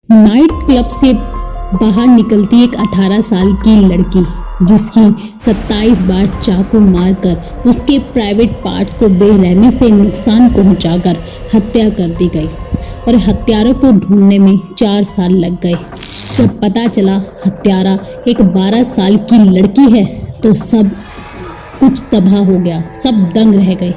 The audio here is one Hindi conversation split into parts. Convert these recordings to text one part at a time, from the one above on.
नाइट क्लब से बाहर निकलती एक 18 साल की लड़की, जिसकी 27 बार चाकू मारकर उसके प्राइवेट पार्ट्स को बेरहमी से नुकसान पहुंचाकर हत्या कर दी गई और हत्यारों को ढूंढने में 4 साल लग गए। जब पता चला हत्यारा एक 12 साल की लड़की है तो सब कुछ तबाह हो गया, सब दंग रह गए।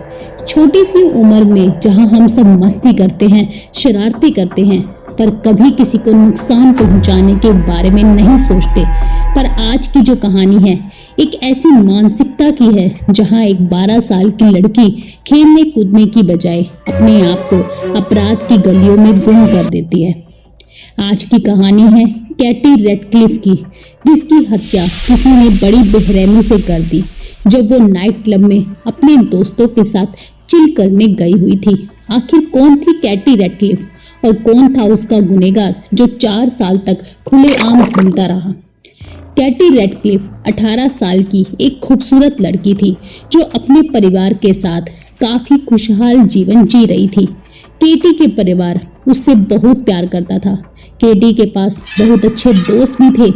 छोटी सी उम्र में जहां हम सब मस्ती करते हैं, शरारती करते हैं, पर कभी किसी को नुकसान पहुंचाने के बारे में नहीं सोचते। पर आज की जो कहानी है एक ऐसी मानसिकता की है जहां एक 12 साल की लड़की खेलने कूदने की बजाय अपने आप को अपराध की गलियों में गुम कर देती है। आज की कहानी है कैटी रेडक्लिफ की, जिसकी हत्या किसी ने बड़ी बेरहमी से कर दी जब वो नाइट क्लब में अपने दोस्तों के साथ चिल करने गई हुई थी। आखिर कौन थी कैटी रेडक्लिफ और कौन था उसका गुनहगार जो 4 साल तक खुलेआम घूमता रहा। कैटी रेडक्लिफ 18 साल की एक खूबसूरत लड़की थी जो अपने परिवार के साथ काफी खुशहाल जीवन जी रही थी। केटी के परिवार उससे बहुत प्यार करता था। केटी के पास बहुत अच्छे दोस्त भी थे।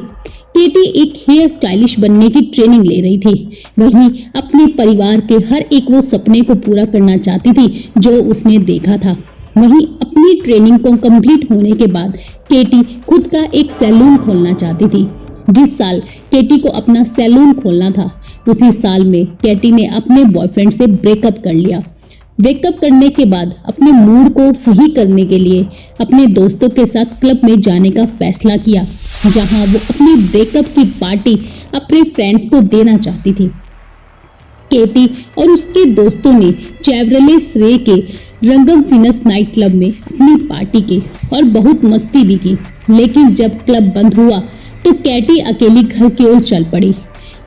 केटी एक हेयर स्टाइलिश बनने की ट्रेनिंग ले रही थी, वहीं अपने परिवार के हर एक वो सपने को पूरा करना चाहती थी जो उसने देखा था। वहीं अपनी ट्रेनिंग को कंप्लीट होने के बाद केटी खुद का एक सैलून खोलना चाहती थी। जिस साल केटी को अपना सैलून खोलना था उसी साल में केटी ने अपने बॉयफ्रेंड से ब्रेकअप कर लिया। ब्रेकअप करने के बाद अपने मूड को सही करने के लिए अपने दोस्तों के साथ क्लब में जाने का फैसला किया, जहां वो अपनी ब्रेकअप की पार्टी अपने फ्रेंड्स को देना चाहती थी। केटी और उसके दोस्तों ने चेवरले स्रे के रंगम फिनस नाइट क्लब में अपनी पार्टी की और बहुत मस्ती भी की। लेकिन जब क्लब बंद हुआ तो कैटी अकेली घर की ओर चल पड़ी।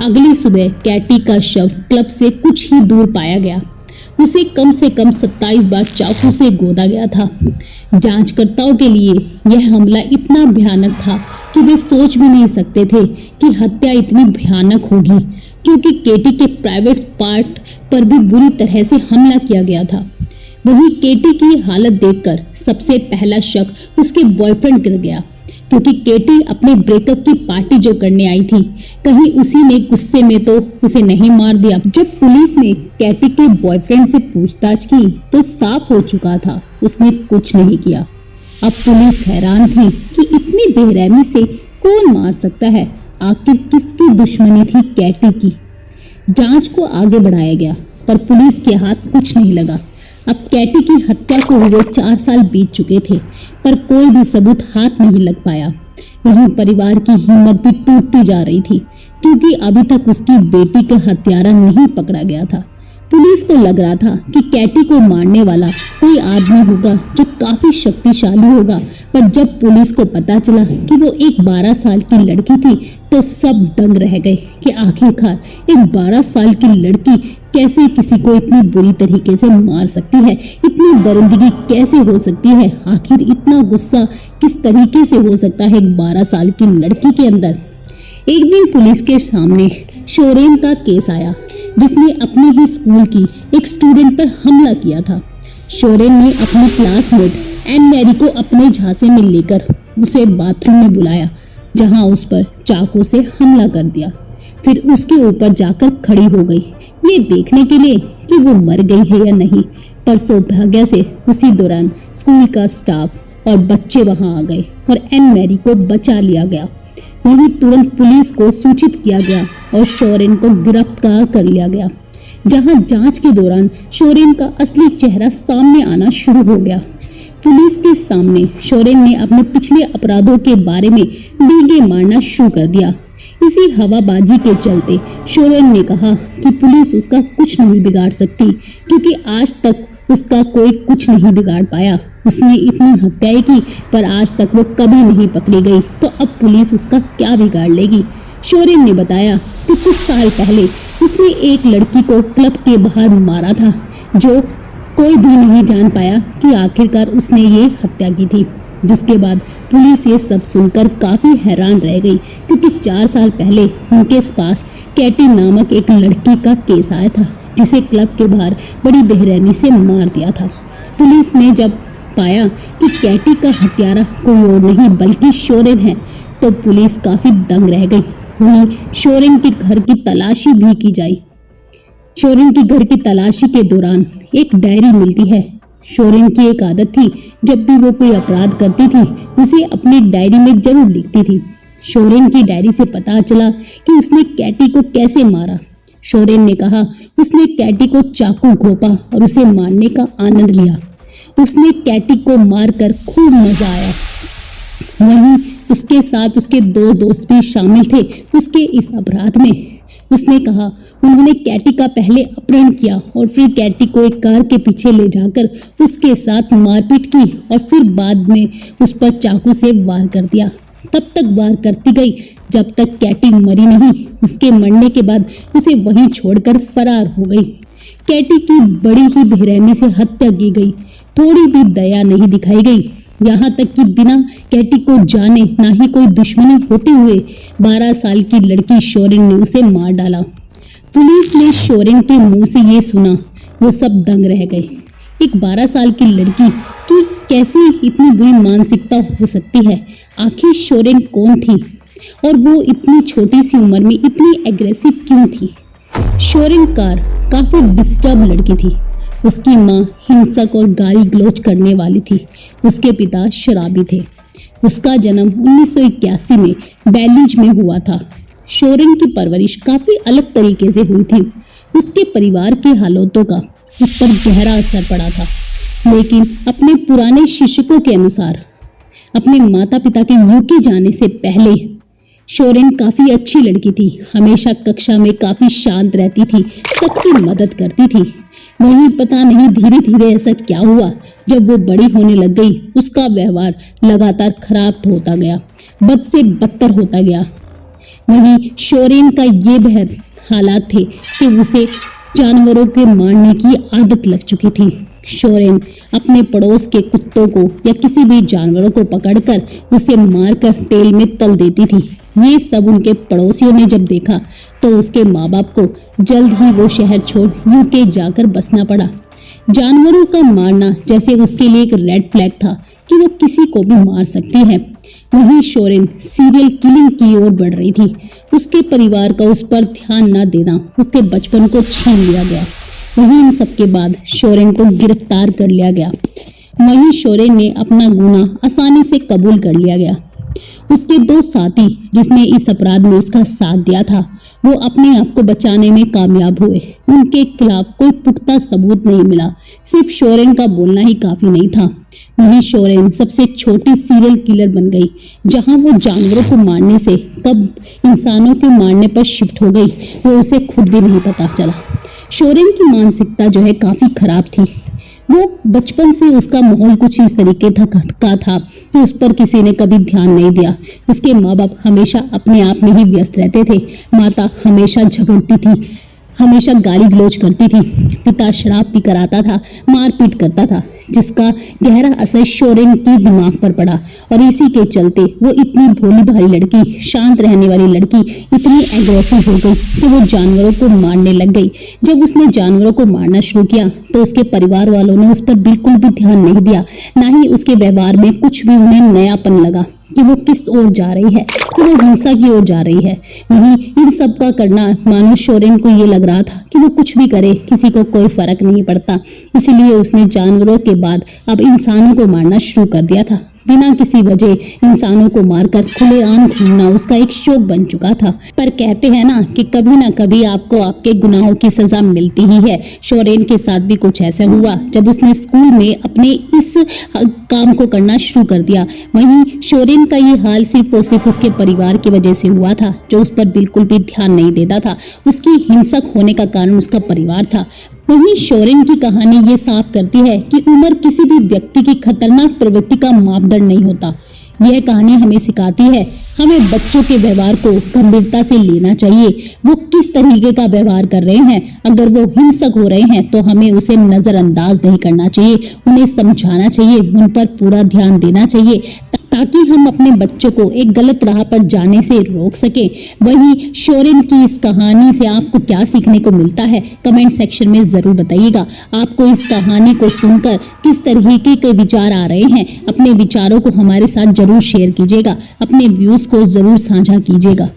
अगली सुबह कैटी का शव क्लब से कुछ ही दूर पाया गया। उसे कम से कम 27 बार चाकू से गोदा गया था। जांचकर्ताओं के लिए यह हमला इतना भयानक था कि वे सोच भी नहीं सकते थे कि हत्या इतनी भयानक होगी, क्योंकि केटी के प्राइवेट पार्ट पर भी बुरी तरह से हमला किया गया था। वहीं केटी की हालत देखकर सबसे पहला शक उसके बॉयफ्रेंड गिर गया, क्योंकि केटी अपने ब्रेकअप की पार्टी जो करने आई थी, कहीं उसी ने गुस्से में तो उसे नहीं मार दिया। जब पुलिस ने केटी के बॉयफ्रेंड से पूछताछ की तो साफ हो चुका था उसने कुछ नहीं किया। अब पुलिस हैरान थी कि इतनी बेरहमी से कौन मार सकता है, आखिर किसकी दुश्मनी थी कैटी की। जांच को आगे बढ़ाया गया पर पुलिस के हाथ कुछ नहीं लगा। अब कैटी की हत्या को हुए 4 साल बीत चुके थे, पर कोई भी सबूत हाथ नहीं लग पाया। वहीं परिवार की हिम्मत भी टूटती जा रही थी, क्योंकि अभी तक उसकी बेटी का हत्यारा नहीं पकड़ा गया था। पुलिस को लग रहा था कि कैटी को मारने वाला कोई आदमी होगा जो काफी शक्तिशाली होगा, पर जब पुलिस को पता चला कि वो एक 12 साल की लड़की थी तो सब दंग रह गए कि आखिरकार एक 12 साल की लड़की कैसे किसी को इतनी बुरी तरीके से मार सकती है, इतनी दरिंदगी कैसे हो सकती है, आखिर इतना गुस्सा किस तरीके से हो सकता है एक 12 साल की लड़की के अंदर। एक दिन पुलिस के सामने शोरेन का केस आया, जिसने अपने ही स्कूल की एक स्टूडेंट पर हमला किया था। शोरेन ने अपनी क्लासमेट एन मैरी को अपने झांसे में लेकर उसे बाथरूम में बुलाया, जहां उस पर चाकू से हमला कर दिया। फिर उसके ऊपर जाकर खड़ी हो गई, ये देखने के लिए कि वो मर गई है या नहीं। पर सौभाग्य से उसी दौरान स्कूल का स्टाफ और बच्चे वहां आ गए और एन मैरी को बचा लिया गया। वहीं तुरंत पुलिस को सूचित किया गया और शोरेन को गिरफ्तार कर लिया गया, जहां जांच के दौरान शोरेन का असली चेहरा सामने आना शुरू हो गया। पुलिस के सामने शोरेन ने अपने पिछले अपराधों के बारे में डींगे मारना शुरू कर दिया। इसी हवाबाजी के चलते शोरेन ने कहा कि पुलिस उसका कुछ नहीं बिगाड़ सकती, क्योंकि आज तक उसका कोई कुछ नहीं बिगाड़ पाया। उसने इतनी हत्याएं की पर आज तक वो कभी नहीं पकड़ी गई, तो अब पुलिस उसका क्या बिगाड़ लेगी। शोरेन ने बताया कि कुछ साल पहले उसने एक लड़की को क्लब के बाहर मारा था, जो कोई भी नहीं जान पाया कि आखिरकार उसने ये हत्या की थी। जिसके बाद पुलिस ये सब सुनकर काफी हैरान रह गई, क्योंकि 4 साल पहले उनके पास कैटी नामक एक लड़की का केस आया था, जिसे क्लब के बाहर बड़ी बेरहमी से मार दिया था। पुलिस ने जब पाया कि कैटी का हत्यारा कोई और नहीं बल्कि शोरेन है तो पुलिस काफी दंग रह गई। वहीं शोरेन के घर की तलाशी भी की जाए। शोरेन के घर की तलाशी के दौरान एक डायरी मिलती है। शोरेन की एक आदत थी, जब भी वो कोई अपराध करती थी उसे अपनी डायरी में जरूर लिखती थी। शोरेन की डायरी से पता चला कि उसने कैटी को कैसे मारा। शोरेन ने कहा उसने कैटी को चाकू घोंपा और उसे मारने का आनंद लिया। उसने कैटी को मारकर खूब मजा आया। वहीं उसके साथ उसके 2 दोस्त भी शामिल थे उसके इस अपराध में। उसने कहा उन्होंने कैटी का पहले अपहरण किया और फिर कैटी को एक कार के पीछे ले जाकर उसके साथ मारपीट की और फिर बाद में उस पर चाकू से वार कर दिया। तब तक वार करती गई जब तक कैटी मरी नहीं। उसके मरने के बाद उसे वहीं छोड़कर फरार हो गई। कैटी की बड़ी ही बेरहमी से हत्या की गई। थोड़ी भी दया नहीं दिखाई गई। यहाँ तक कि बिना कैटी को जाने ना ही कोई दुश्मनी होते हुए 12 साल की लड़की शोरेन ने उसे मार डाला। पुलिस ने शोरेन के मुंह से ये सुना, वो सब दंग रह गए। एक 12 साल की लड़की की कैसी इतनी बुरी मानसिकता हो सकती है? आखिर शोरेन कौन थी और वो इतनी छोटी सी उम्र में इतनी एग्रेसिव क्यों थी? शोरेन काफी डिस्टर्ब लड़की थी। उसकी माँ हिंसक और गाली गलौज करने वाली थी। उसके पिता शराबी थे। उसका जन्म 1981 में बैलीज में हुआ था। शोरेन की परवरिश काफी अलग तरीके से हुई थी। उसके परिवार के हालातों का उस पर गहरा असर पड़ा था, लेकिन अपने पुराने शिक्षकों के अनुसार अपने माता पिता के यूके जाने से पहले शोरेन काफी अच्छी लड़की थी। हमेशा कक्षा में काफी शांत रहती थी, सबकी मदद करती थी। वहीं पता नहीं धीरे धीरे ऐसा क्या हुआ, जब वो बड़ी होने लग गई उसका व्यवहार लगातार खराब होता गया, बद से बदतर होता गया। वहीं शोरेन का ये बेहद हालात थे कि उसे जानवरों के मारने की आदत लग चुकी थी। शोरेन अपने पड़ोस के कुत्तों को या किसी भी जानवरों को पकड़कर उसे मारकर तेल में तल देती थी। ये सब उनके पड़ोसियों ने जब देखा तो उसके माँ बाप को जल्द ही वो शहर छोड़ यूके जाकर बसना पड़ा। जानवरों का मारना जैसे उसके लिए एक रेड फ्लैग था कि वो किसी को भी मार सकती है। वहीं शोरेन सीरियल किलिंग की ओर बढ़ रही थी। उसके परिवार का उस पर ध्यान न देना उसके बचपन को छीन लिया गया। वहीं इन सब के बाद शोरेन को गिरफ्तार कर लिया गया। वहीं शोरेन ने अपना गुनाह आसानी से कबूल कर लिया गया। उसके 2 साथी जिसने इस अपराध में उसका साथ दिया था वो अपने आप को बचाने में कामयाब हुए। उनके खिलाफ कोई पुख्ता सबूत नहीं मिला, सिर्फ शोरेन का बोलना ही काफी नहीं था। वहीं शोरेन सबसे छोटी सीरियल किलर बन गई। जहां वो जानवरों को मारने से कब इंसानों के मारने पर शिफ्ट हो गई वो उसे खुद भी नहीं पता चला। शोरेन की मानसिकता जो है काफी खराब थी। वो बचपन से उसका माहौल कुछ इस तरीके का था कि उस पर किसी ने कभी ध्यान नहीं दिया। उसके माँ बाप हमेशा अपने आप में ही व्यस्त रहते थे। माता हमेशा झगड़ती थी, हमेशा गाली गलौज करती थी। पिता शराब पीकर आता था, मारपीट करता था, जिसका गहरा असर शोरेन के दिमाग पर पड़ा और इसी के चलते वो इतनी भोली भाली लड़की, शांत रहने वाली लड़की इतनी एग्रेसिव हो गई कि वो जानवरों को मारने लग गई। जब उसने जानवरों को मारना शुरू किया तो उसके परिवार वालों ने उस पर बिल्कुल भी ध्यान नहीं दिया, ना ही उसके व्यवहार में कुछ भी उन्हें नयापन लगा कि वो किस ओर जा रही है, कि वो हिंसा की ओर जा रही है। वहीं इन सब का करना मानो शोरेन को ये लग रहा था कि वो कुछ भी करे किसी को कोई फर्क नहीं पड़ता। इसीलिए उसने जानवरों के बाद अब इंसानों को मारना शुरू कर दिया था। बिना किसी वजह इंसानों को मारकर खुलेआम घूमना उसका एक शौक बन चुका था। पर कहते हैं ना कि कभी ना कभी आपको आपके गुनाहों की सजा मिलती ही है। शोरेन के साथ भी कुछ ऐसा हुआ जब उसने स्कूल में अपने इस काम को करना शुरू कर दिया। वहीं शोरेन का ये हाल सिर्फ और सिर्फ उसके परिवार की वजह से हुआ था, जो उस पर बिल्कुल भी ध्यान नहीं देता था। उसकी हिंसक होने का कारण उसका परिवार था। वहीं शोरेन की कहानी ये साफ करती है कि उम्र किसी भी व्यक्ति की खतरनाक प्रवृत्ति का मापदंड नहीं होता। यह कहानी हमें सिखाती है हमें बच्चों के व्यवहार को गंभीरता से लेना चाहिए। वो किस तरीके का व्यवहार कर रहे हैं, अगर वो हिंसक हो रहे हैं तो हमें उसे नजरअंदाज नहीं करना चाहिए, उन्हें समझाना चाहिए, उन पर पूरा ध्यान देना चाहिए ताकि हम अपने बच्चों को एक गलत राह पर जाने से रोक सकें। वहीं शोरिन की इस कहानी से आपको क्या सीखने को मिलता है, कमेंट सेक्शन में जरूर बताइएगा। आपको इस कहानी को सुनकर किस तरीके के विचार आ रहे हैं, अपने विचारों को हमारे साथ जरूर शेयर कीजिएगा, अपने व्यूज को जरूर साझा कीजिएगा।